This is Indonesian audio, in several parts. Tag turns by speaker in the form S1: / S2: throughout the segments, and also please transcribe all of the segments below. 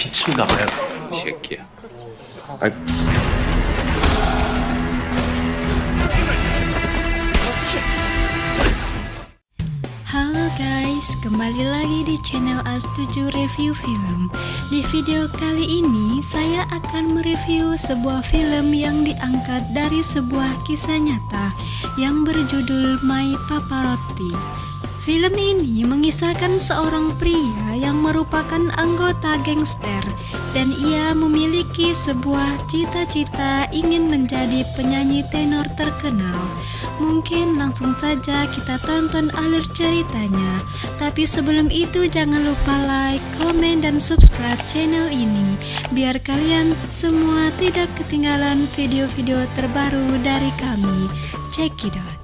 S1: 미친가 봐요, 이 새끼야.
S2: 아,
S3: Halo guys, kembali lagi di channel A7 Review Film. Di video kali ini saya akan mereview sebuah film yang diangkat dari sebuah kisah nyata yang berjudul My Paparotti. Film ini mengisahkan seorang pria yang merupakan anggota gangster dan ia memiliki sebuah cita-cita ingin menjadi penyanyi tenor terkenal. Mungkin langsung saja kita tonton alur ceritanya. Tapi sebelum itu jangan lupa like, komen, dan subscribe channel ini biar kalian semua tidak ketinggalan video-video terbaru dari kami. Check it out.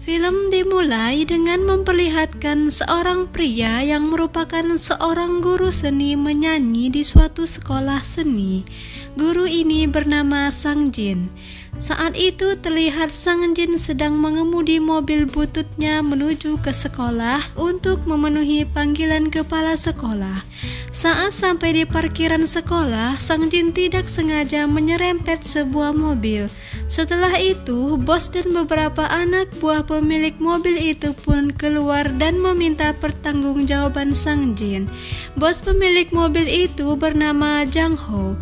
S3: Film dimulai dengan memperlihatkan seorang pria yang merupakan seorang guru seni menyanyi di suatu sekolah seni. Guru ini bernama Sang Jin. Saat itu terlihat Sang Jin sedang mengemudi mobil bututnya menuju ke sekolah untuk memenuhi panggilan kepala sekolah. Saat sampai di parkiran sekolah, Sang Jin tidak sengaja menyerempet sebuah mobil. Setelah itu, bos dan beberapa anak buah pemilik mobil itu pun keluar dan meminta pertanggungjawaban Sang Jin. Bos pemilik mobil itu bernama Jang Ho.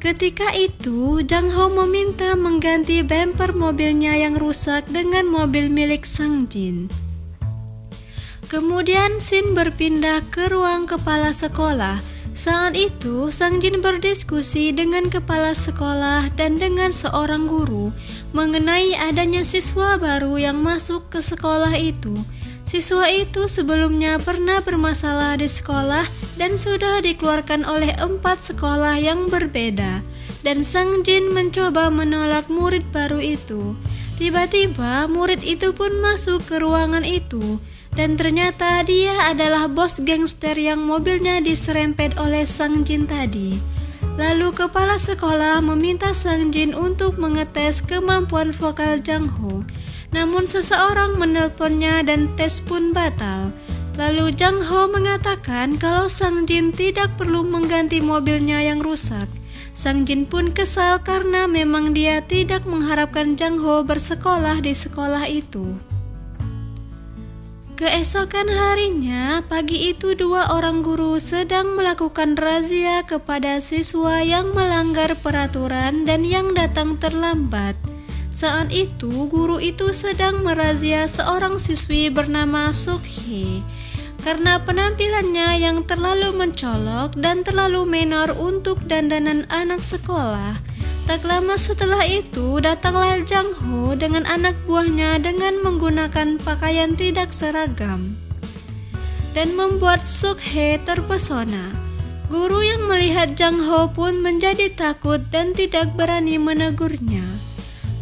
S3: Ketika itu, Jang Ho meminta mengganti bemper mobilnya yang rusak dengan mobil milik Sang Jin. Kemudian scene berpindah ke ruang kepala sekolah. Saat itu, Sang Jin berdiskusi dengan kepala sekolah dan dengan seorang guru mengenai adanya siswa baru yang masuk ke sekolah itu. Siswa itu sebelumnya pernah bermasalah di sekolah dan sudah dikeluarkan oleh 4 sekolah yang berbeda. Dan Sang Jin mencoba menolak murid baru itu. Tiba-tiba murid itu pun masuk ke ruangan itu. Dan ternyata dia adalah bos gangster yang mobilnya diserempet oleh Sang Jin tadi. Lalu kepala sekolah meminta Sang Jin untuk mengetes kemampuan vokal Jang Ho. Namun seseorang menelponnya dan tes pun batal. Lalu Jang Ho mengatakan kalau Sang Jin tidak perlu mengganti mobilnya yang rusak. Sang Jin pun kesal karena memang dia tidak mengharapkan Jang Ho bersekolah di sekolah itu. Keesokan harinya, pagi itu 2 orang guru sedang melakukan razia kepada siswa yang melanggar peraturan dan yang datang terlambat. Saat itu, guru itu sedang merazia seorang siswi bernama Sok Hye. Karena penampilannya yang terlalu mencolok dan terlalu menor untuk dandanan anak sekolah. Tak lama setelah itu, datanglah Jang Ho dengan anak buahnya dengan menggunakan pakaian tidak seragam dan membuat Sok Hye terpesona. Guru yang melihat Jang Ho pun menjadi takut dan tidak berani menegurnya.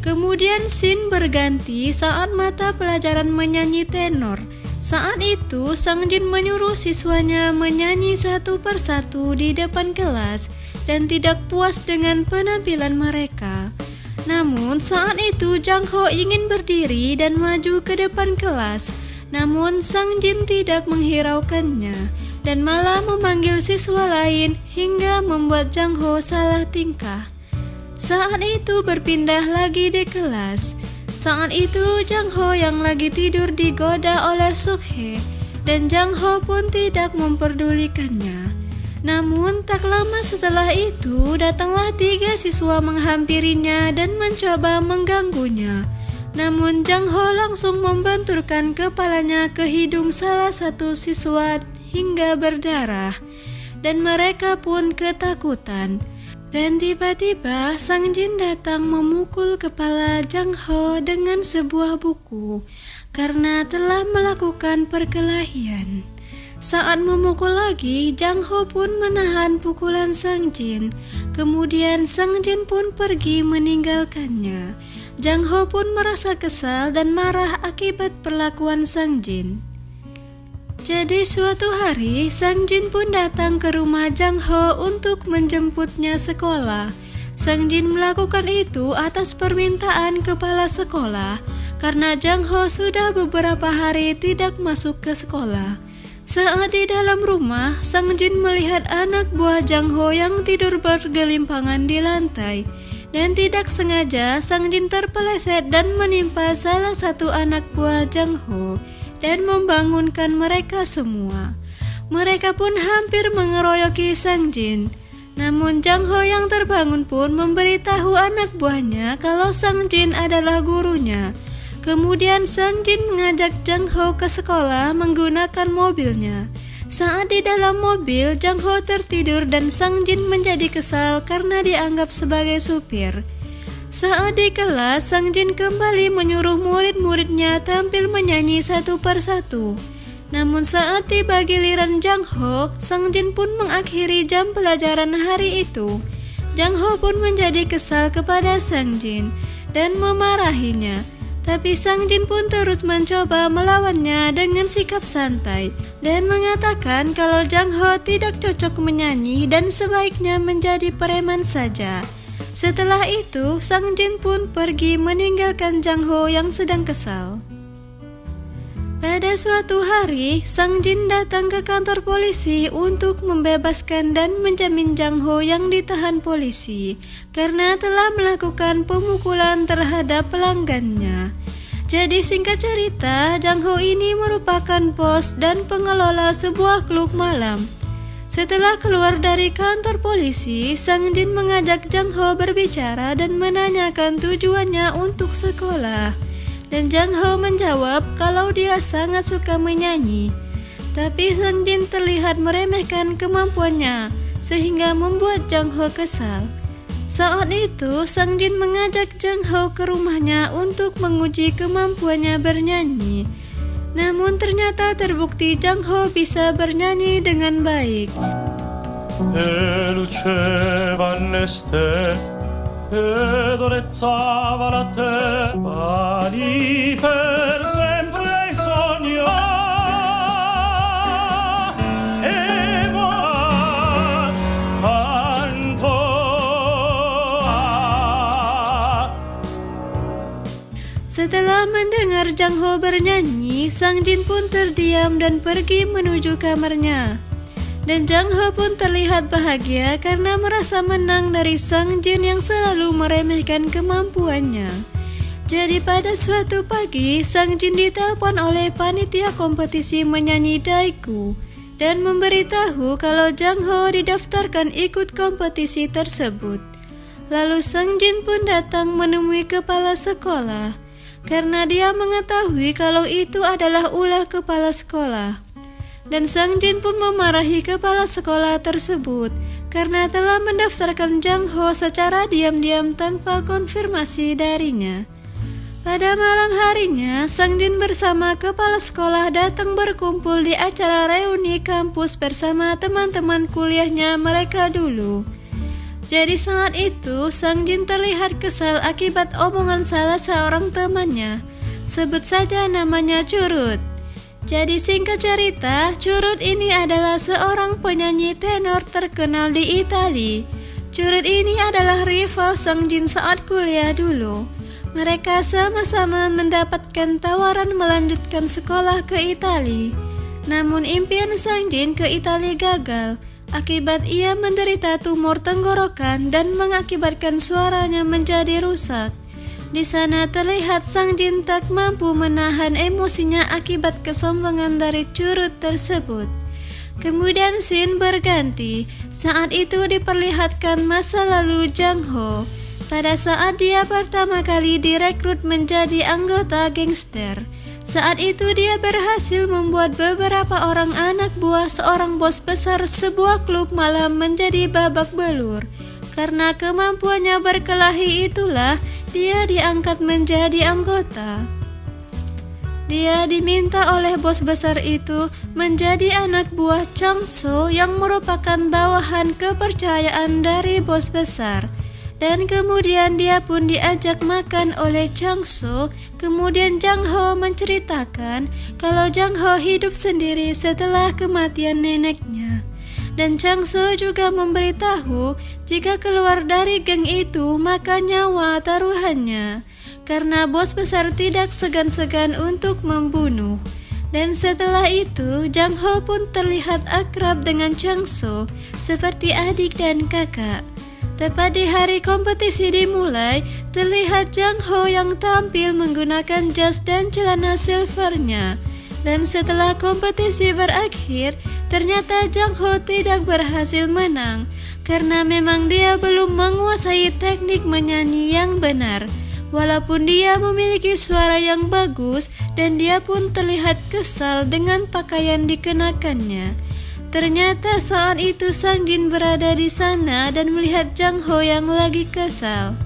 S3: Kemudian scene berganti saat mata pelajaran menyanyi tenor. Saat itu, Sang Jin menyuruh siswanya menyanyi satu persatu di depan kelas dan tidak puas dengan penampilan mereka. Namun saat itu Jang Ho ingin berdiri dan maju ke depan kelas. Namun Sang Jin tidak menghiraukannya dan malah memanggil siswa lain hingga membuat Jang Ho salah tingkah. Saat itu berpindah lagi di kelas. Saat itu Jang Ho yang lagi tidur digoda oleh Sok Hye dan Jang Ho pun tidak memperdulikannya. Namun tak lama setelah itu datanglah 3 siswa menghampirinya dan mencoba mengganggunya. Namun Jang Ho langsung membenturkan kepalanya ke hidung salah satu siswa hingga berdarah dan mereka pun ketakutan. Dan tiba-tiba Sang Jin datang memukul kepala Jang Ho dengan sebuah buku karena telah melakukan perkelahian. Saat memukul lagi, Jang Ho pun menahan pukulan Sang Jin. Kemudian Sang Jin pun pergi meninggalkannya. Jang Ho pun merasa kesal dan marah akibat perlakuan Sang Jin. Jadi suatu hari, Sang Jin pun datang ke rumah Jang Ho untuk menjemputnya sekolah. Sang Jin melakukan itu atas permintaan kepala sekolah, karena Jang Ho sudah beberapa hari tidak masuk ke sekolah. Saat di dalam rumah, Sang Jin melihat anak buah Jang Ho yang tidur bergelimpangan di lantai. Dan tidak sengaja, Sang Jin terpeleset dan menimpa salah satu anak buah Jang Ho dan membangunkan mereka semua. Mereka pun hampir mengeroyoki Sang Jin. Namun Jang Ho yang terbangun pun memberitahu anak buahnya kalau Sang Jin adalah gurunya. Kemudian Sang Jin mengajak Jang Ho ke sekolah menggunakan mobilnya. Saat di dalam mobil, Jang Ho tertidur dan Sang Jin menjadi kesal karena dianggap sebagai supir. Saat di kelas, Sang Jin kembali menyuruh murid-muridnya tampil menyanyi satu persatu. Namun saat tiba giliran Jang Ho, Sang Jin pun mengakhiri jam pelajaran hari itu. Jang Ho pun menjadi kesal kepada Sang Jin dan memarahinya. Tapi Sang Jin pun terus mencoba melawannya dengan sikap santai dan mengatakan kalau Jang Ho tidak cocok menyanyi dan sebaiknya menjadi preman saja. Setelah itu, Sang Jin pun pergi meninggalkan Jang Ho yang sedang kesal. Pada suatu hari, Sang Jin datang ke kantor polisi untuk membebaskan dan menjamin Jang Ho yang ditahan polisi karena telah melakukan pemukulan terhadap pelanggannya. Jadi singkat cerita, Jang Ho ini merupakan bos dan pengelola sebuah klub malam. Setelah keluar dari kantor polisi, Sang Jin mengajak Jang Ho berbicara dan menanyakan tujuannya untuk sekolah. Dan Jang Ho menjawab kalau dia sangat suka menyanyi. Tapi Sang Jin terlihat meremehkan kemampuannya, sehingga membuat Jang Ho kesal. Saat itu, Sang Jin mengajak Jang Ho ke rumahnya untuk menguji kemampuannya bernyanyi. Namun ternyata terbukti Jang Ho bisa bernyanyi dengan baik. Setelah mendengar Jang Ho bernyanyi, Sang Jin pun terdiam dan pergi menuju kamarnya. Dan Jang Ho pun terlihat bahagia karena merasa menang dari Sang Jin yang selalu meremehkan kemampuannya. Jadi pada suatu pagi, Sang Jin ditelepon oleh panitia kompetisi menyanyi Daegu dan memberitahu kalau Jang Ho didaftarkan ikut kompetisi tersebut. Lalu Sang Jin pun datang menemui kepala sekolah karena dia mengetahui kalau itu adalah ulah kepala sekolah. Dan Sang Jin pun memarahi kepala sekolah tersebut karena telah mendaftarkan Jang Ho secara diam-diam tanpa konfirmasi darinya. Pada malam harinya, Sang Jin bersama kepala sekolah datang berkumpul di acara reuni kampus bersama teman-teman kuliahnya mereka dulu. Jadi saat itu, Sang Jin terlihat kesal akibat omongan salah seorang temannya. Sebut saja namanya Curut. Jadi singkat cerita, Curut ini adalah seorang penyanyi tenor terkenal di Italia. Curut ini adalah rival Sang Jin saat kuliah dulu. Mereka sama-sama mendapatkan tawaran melanjutkan sekolah ke Italia. Namun impian Sang Jin ke Italia gagal akibat ia menderita tumor tenggorokan dan mengakibatkan suaranya menjadi rusak. Di sana terlihat Sang Jin tak mampu menahan emosinya akibat kesombongan dari Curut tersebut. Kemudian scene berganti. Saat itu diperlihatkan masa lalu Jang Ho. Pada saat dia pertama kali direkrut menjadi anggota gangster. Saat itu dia berhasil membuat beberapa orang anak buah seorang bos besar sebuah klub malam menjadi babak belur. Karena kemampuannya berkelahi itulah dia diangkat menjadi anggota. Dia diminta oleh bos besar itu menjadi anak buah Chang So yang merupakan bawahan kepercayaan dari bos besar. Dan kemudian dia pun diajak makan oleh Jang So. Kemudian Jang Ho menceritakan kalau Jang Ho hidup sendiri setelah kematian neneknya. Dan Jang So juga memberitahu jika keluar dari geng itu maka nyawa taruhannya, karena bos besar tidak segan-segan untuk membunuh. Dan setelah itu Jang Ho pun terlihat akrab dengan Jang So seperti adik dan kakak. Tepat di hari kompetisi dimulai, terlihat Jang Ho yang tampil menggunakan jas dan celana silvernya. Dan setelah kompetisi berakhir, ternyata Jang Ho tidak berhasil menang karena memang dia belum menguasai teknik menyanyi yang benar. Walaupun dia memiliki suara yang bagus dan dia pun terlihat kesal dengan pakaian dikenakannya. Ternyata saat itu Sang Jin berada di sana dan melihat Jang Ho yang lagi kesal.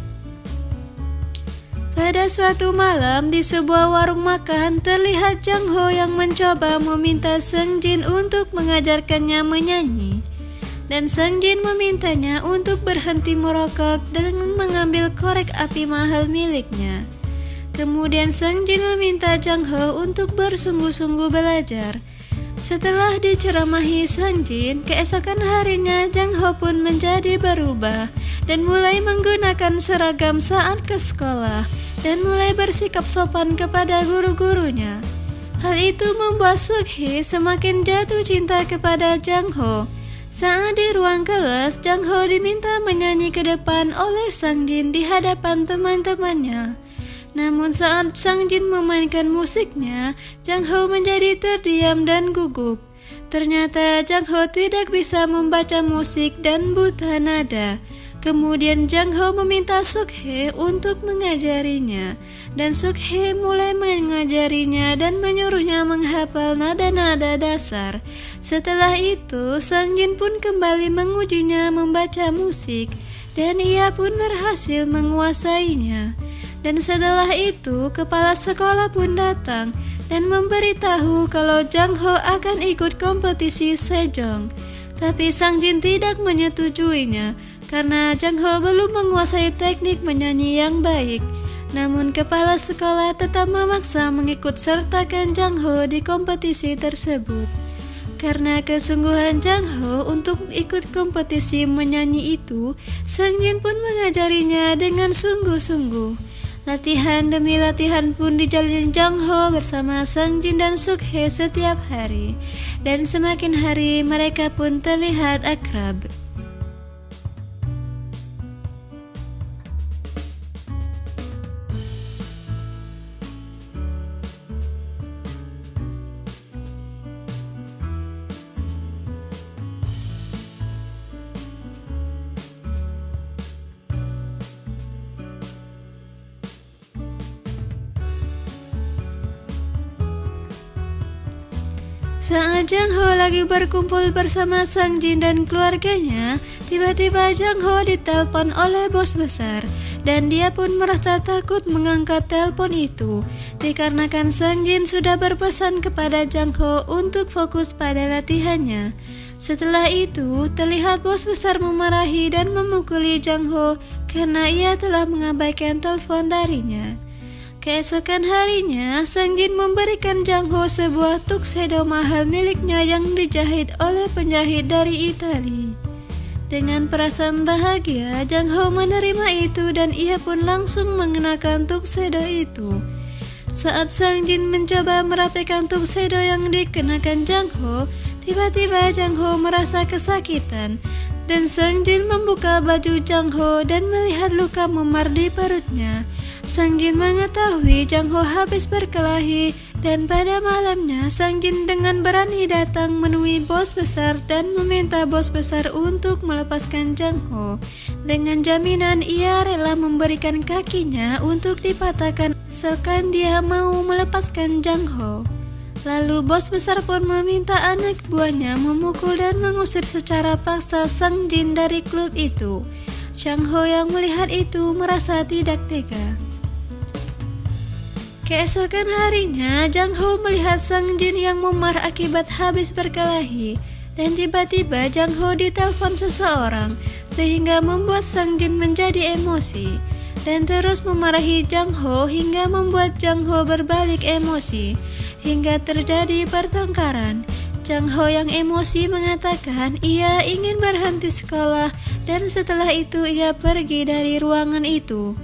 S3: Pada suatu malam di sebuah warung makan, terlihat Jang Ho yang mencoba meminta Sang Jin untuk mengajarkannya menyanyi. Dan Sang Jin memintanya untuk berhenti merokok dengan mengambil korek api mahal miliknya. Kemudian Sang Jin meminta Jang Ho untuk bersungguh-sungguh belajar. Setelah diceramahi Sang Jin, keesokan harinya Jang Ho pun menjadi berubah dan mulai menggunakan seragam saat ke sekolah dan mulai bersikap sopan kepada guru-gurunya. Hal itu membuat Suk-hee semakin jatuh cinta kepada Jang Ho. Saat di ruang kelas, Jang Ho diminta menyanyi ke depan oleh Sang Jin di hadapan teman-temannya. Namun saat Sang Jin memainkan musiknya, Jang Ho menjadi terdiam dan gugup. Ternyata Jang Ho tidak bisa membaca musik dan buta nada. Kemudian Jang Ho meminta Suk-hee untuk mengajarinya. Dan Suk-hee mulai mengajarinya dan menyuruhnya menghafal nada-nada dasar. Setelah itu, Sang Jin pun kembali mengujinya membaca musik. Dan ia pun berhasil menguasainya. Dan setelah itu, kepala sekolah pun datang dan memberitahu kalau Jang Ho akan ikut kompetisi sejong. Tapi Sang Jin tidak menyetujuinya karena Jang Ho belum menguasai teknik menyanyi yang baik. Namun kepala sekolah tetap memaksa mengikut sertakan Jang Ho di kompetisi tersebut. Karena kesungguhan Jang Ho untuk ikut kompetisi menyanyi itu, Sang Jin pun mengajarinya dengan sungguh-sungguh. Latihan demi latihan pun dijalani Jang Ho bersama Sang Jin dan Suk-hee setiap hari. Dan semakin hari mereka pun terlihat akrab. Saat Jang Ho lagi berkumpul bersama Sang Jin dan keluarganya, tiba-tiba Jang Ho ditelepon oleh bos besar dan dia pun merasa takut mengangkat telepon itu dikarenakan Sang Jin sudah berpesan kepada Jang Ho untuk fokus pada latihannya. Setelah itu, terlihat bos besar memarahi dan memukuli Jang Ho karena ia telah mengabaikan telepon darinya. Keesokan harinya, Sang Jin memberikan Jang Ho sebuah tuxedo mahal miliknya yang dijahit oleh penjahit dari Italia. Dengan perasaan bahagia, Jang Ho menerima itu dan ia pun langsung mengenakan tuxedo itu. Saat Sang Jin mencoba merapikan tuxedo yang dikenakan Jang Ho, tiba-tiba Jang Ho merasa kesakitan dan Sang Jin membuka baju Jang Ho dan melihat luka memar di perutnya. Sang Jin mengetahui Jang Ho habis berkelahi dan pada malamnya Sang Jin dengan berani datang menemui bos besar dan meminta bos besar untuk melepaskan Jang Ho. Dengan jaminan ia rela memberikan kakinya untuk dipatahkan asalkan dia mau melepaskan Jang Ho. Lalu bos besar pun meminta anak buahnya memukul dan mengusir secara paksa Sang Jin dari klub itu. Jang Ho yang melihat itu merasa tidak tega. Keesokan harinya, Jang Ho melihat Sang Jin yang memar akibat habis berkelahi. Dan tiba-tiba Jang Ho ditelepon seseorang sehingga membuat Sang Jin menjadi emosi dan terus memarahi Jang Ho hingga membuat Jang Ho berbalik emosi hingga terjadi pertengkaran. Jang Ho yang emosi mengatakan ia ingin berhenti sekolah dan setelah itu ia pergi dari ruangan itu.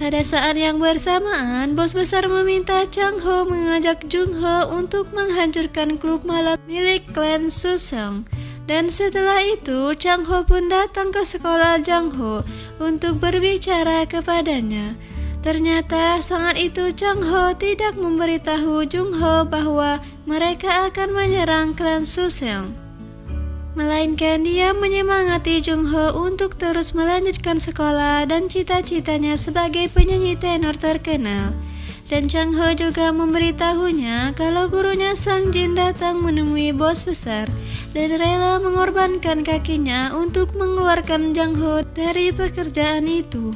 S3: Pada saat yang bersamaan, bos besar meminta Jang Ho mengajak Jung Ho untuk menghancurkan klub malam milik klan Susung. Dan setelah itu, Jang Ho pun datang ke sekolah Jang Ho untuk berbicara kepadanya. Ternyata saat itu Jang Ho tidak memberitahu Jung Ho bahwa mereka akan menyerang klan Susung, melainkan dia menyemangati Jung Ho untuk terus melanjutkan sekolah dan cita-citanya sebagai penyanyi tenor terkenal. Dan Jang Ho juga memberitahunya kalau gurunya Sang Jin datang menemui bos besar dan rela mengorbankan kakinya untuk mengeluarkan Jang Ho dari pekerjaan itu.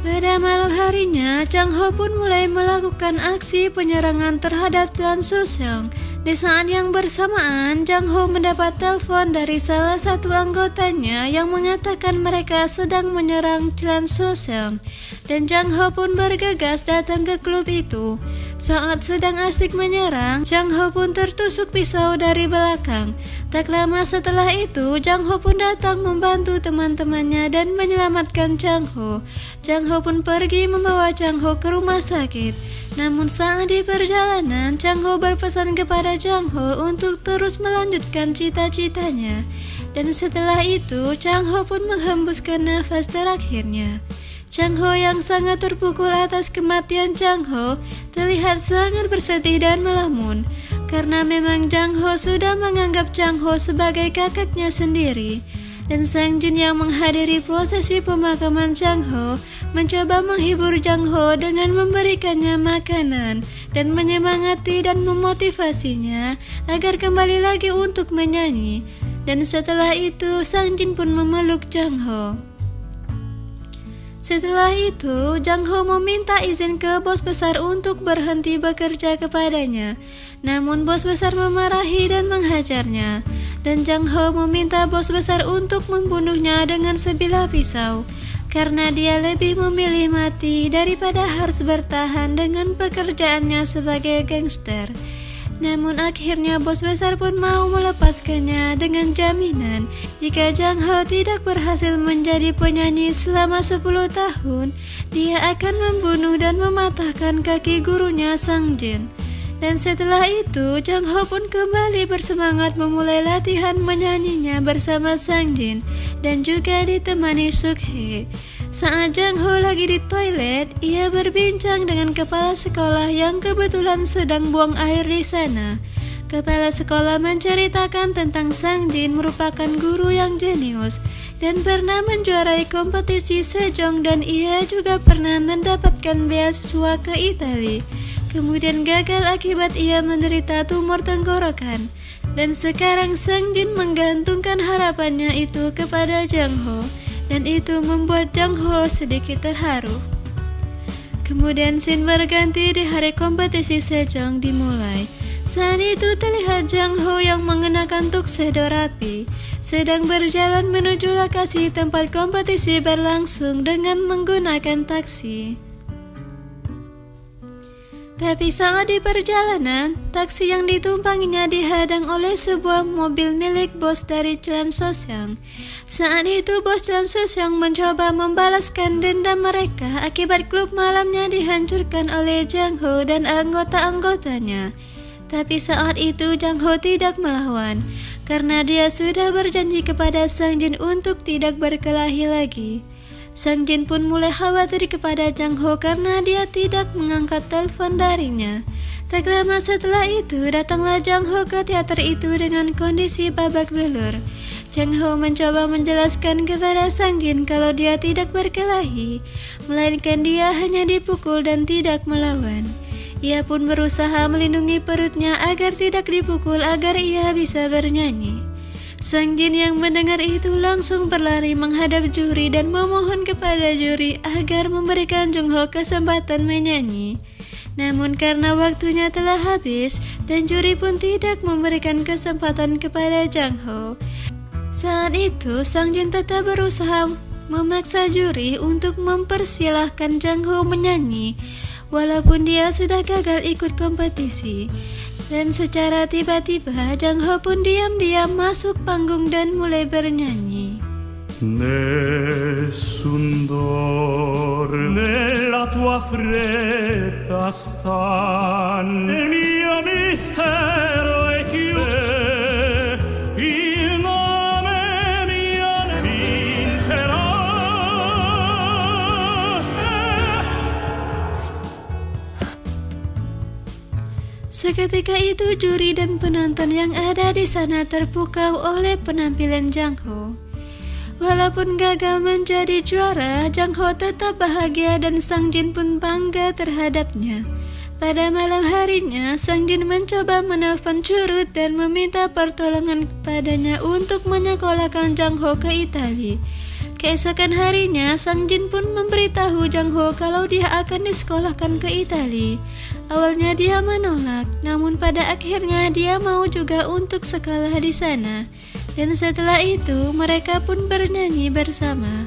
S3: Pada malam harinya, Jang Ho pun mulai melakukan aksi penyerangan terhadap klan Susung. Di saat yang bersamaan, Jang Ho mendapat telepon dari salah satu anggotanya yang mengatakan mereka sedang menyerang klan Susung. Dan Jang Ho pun bergegas datang ke klub itu. Saat sedang asik menyerang, Jang Ho pun tertusuk pisau dari belakang. Tak lama setelah itu, Jang Ho pun datang membantu teman-temannya dan menyelamatkan Jang Ho. Jang Ho pun pergi membawa Jang Ho ke rumah sakit. Namun saat di perjalanan, Jang Ho berpesan kepada Jang Ho untuk terus melanjutkan cita-citanya. Dan setelah itu, Jang Ho pun menghembuskan nafas terakhirnya. Jang Ho yang sangat terpukul atas kematian Jang Ho terlihat sangat bersedih dan melamun, karena memang Jang Ho sudah menganggap Jang Ho sebagai kakaknya sendiri. Dan Sang Jin yang menghadiri prosesi pemakaman Jang Ho mencoba menghibur Jang Ho dengan memberikannya makanan dan menyemangati dan memotivasinya agar kembali lagi untuk menyanyi. Dan setelah itu Sang Jin pun memeluk Jang Ho. Setelah itu, Jang Ho meminta izin ke bos besar untuk berhenti bekerja kepadanya. Namun bos besar memarahi dan menghajarnya. Dan Jang Ho meminta bos besar untuk membunuhnya dengan sebilah pisau, karena dia lebih memilih mati daripada harus bertahan dengan pekerjaannya sebagai gangster. Namun akhirnya bos besar pun mau melepaskannya dengan jaminan jika Jang Ho tidak berhasil menjadi penyanyi selama 10 tahun, dia akan membunuh dan mematahkan kaki gurunya Sang Jin. Dan setelah itu, Jang Ho pun kembali bersemangat memulai latihan menyanyinya bersama Sang Jin dan juga ditemani Suk-hye. Saat Jang Ho lagi di toilet, ia berbincang dengan kepala sekolah yang kebetulan sedang buang air di sana. Kepala sekolah menceritakan tentang Sang Jin merupakan guru yang jenius dan pernah menjuarai kompetisi sejong, dan ia juga pernah mendapatkan beasiswa ke Italia. Kemudian gagal akibat ia menderita tumor tenggorokan. Dan sekarang Sang Jin menggantungkan harapannya itu kepada Jang Ho, dan itu membuat Jang Ho sedikit terharu. Kemudian scene berganti di hari kompetisi sejong dimulai. Saat itu terlihat Jang Ho yang mengenakan tuxedo rapi sedang berjalan menuju lokasi tempat kompetisi berlangsung dengan menggunakan taksi. Tapi saat di perjalanan, taksi yang ditumpanginya dihadang oleh sebuah mobil milik bos dari klan Susung. Saat itu bos klan Susung mencoba membalaskan dendam mereka akibat klub malamnya dihancurkan oleh Jang Ho dan anggota-anggotanya. Tapi saat itu Jang Ho tidak melawan, karena dia sudah berjanji kepada Sang Jin untuk tidak berkelahi lagi. Sang Jin pun mulai khawatir kepada Jang Ho karena dia tidak mengangkat telepon darinya. Tak lama setelah itu, datanglah Jang Ho ke teater itu dengan kondisi babak belur. Jang Ho mencoba menjelaskan kepada Sang Jin kalau dia tidak berkelahi, melainkan dia hanya dipukul dan tidak melawan. Ia pun berusaha melindungi perutnya agar tidak dipukul agar ia bisa bernyanyi. Sang Jin yang mendengar itu langsung berlari menghadap juri dan memohon kepada juri agar memberikan Jung Ho kesempatan menyanyi. Namun karena waktunya telah habis dan juri pun tidak memberikan kesempatan kepada Jang Ho. Saat itu Sang Jin tetap berusaha memaksa juri untuk mempersilahkan Jang Ho menyanyi walaupun dia sudah gagal ikut kompetisi. Dan secara tiba-tiba Jang Ho pun diam-diam masuk panggung dan mulai bernyanyi.
S2: Nessun nella tua fredda stan, il mio mistero è chiuso, il nome mio vincerà.
S3: Seketika itu juri dan penonton yang ada di sana terpukau oleh penampilan Jang Ho. Walaupun gagal menjadi juara, Jang Ho tetap bahagia dan Sang Jin pun bangga terhadapnya. Pada malam harinya, Sang Jin mencoba menelpon Curut dan meminta pertolongan kepadanya untuk menyekolahkan Jang Ho ke Italia. Keesokan harinya, Sang Jin pun memberitahu Jang Ho kalau dia akan disekolahkan ke Italia. Awalnya dia menolak, namun pada akhirnya dia mau juga untuk sekolah di sana. Dan setelah itu, mereka pun bernyanyi bersama.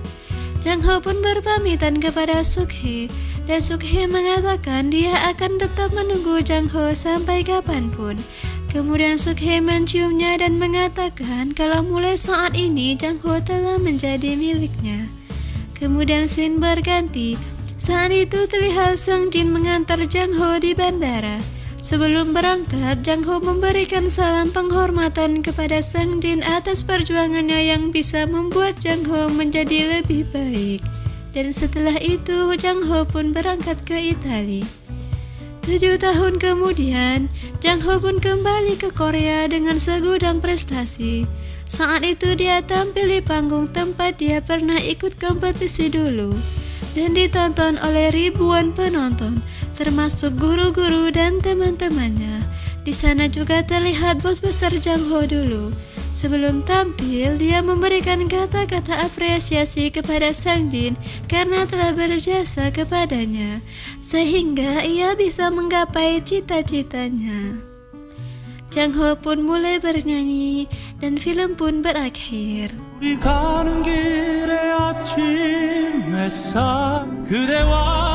S3: Jang Ho pun berpamitan kepada Suk Hye, dan Suk Hye mengatakan dia akan tetap menunggu Jang Ho sampai kapanpun. Kemudian Suk Hye menciumnya dan mengatakan kalau mulai saat ini Jang Ho telah menjadi miliknya. Kemudian scene berganti. Saat itu terlihat Sang Jin mengantar Jang Ho di bandara. Sebelum berangkat, Jang Ho memberikan salam penghormatan kepada Sang Jin atas perjuangannya yang bisa membuat Jang Ho menjadi lebih baik. Dan setelah itu, Jang Ho pun berangkat ke Italia. 7 tahun kemudian, Jang Ho pun kembali ke Korea dengan segudang prestasi. Saat itu dia tampil di panggung tempat dia pernah ikut kompetisi dulu dan ditonton oleh ribuan penonton, termasuk guru-guru dan teman-temannya. Di sana juga terlihat bos besar Jang Ho dulu. Sebelum tampil, dia memberikan kata-kata apresiasi kepada Sang Jin karena telah berjasa kepadanya, sehingga ia bisa menggapai cita-citanya. Jang Ho pun mulai bernyanyi dan film pun berakhir.
S2: 우리 가는 길의 아침 햇살 그대와